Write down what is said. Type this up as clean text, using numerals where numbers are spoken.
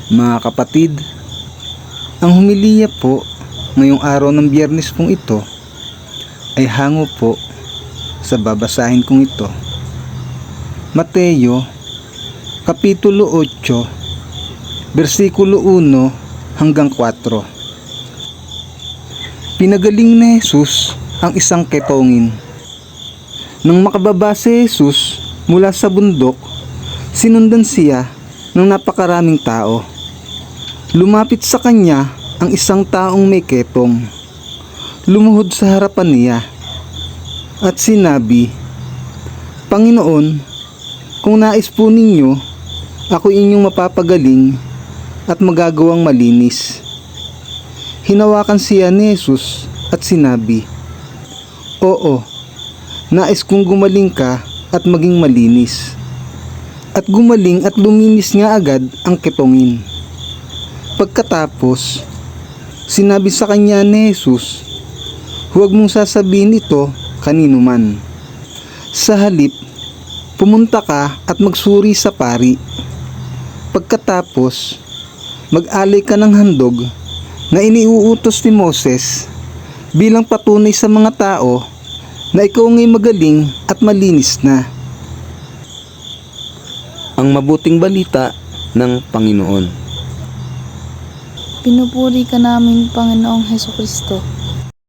Mga kapatid, ang humiliya po ngayong araw ng Biyernes pong ito ay hango po sa babasahin kong ito. Mateo, Kapitulo 8, versikulo 1 hanggang 4. Pinagaling ni Jesus ang isang ketongin. Nang makababa si Jesus mula sa bundok, sinundan siya ng napakaraming tao. Lumapit sa kanya ang isang taong may ketong. Lumuhod sa harapan niya at sinabi, "Panginoon, kung nais po ninyo, ako inyong mapapagaling at magagawang malinis." Hinawakan siya ni Jesus at sinabi, "Oo, nais kong gumaling ka at maging malinis." At gumaling at luminis nga agad ang ketongin. Pagkatapos, sinabi sa kanya ni Jesus, "Huwag mong sasabihin ito kanino man. Sa halip, pumunta ka at magsuri sa pari. Pagkatapos, mag-alay ka ng handog na iniuutos ni Moses bilang patunay sa mga tao na ikaw ngay magaling at malinis na." Ang mabuting balita ng Panginoon. Pinupuri ka namin, Panginoong Hesukristo.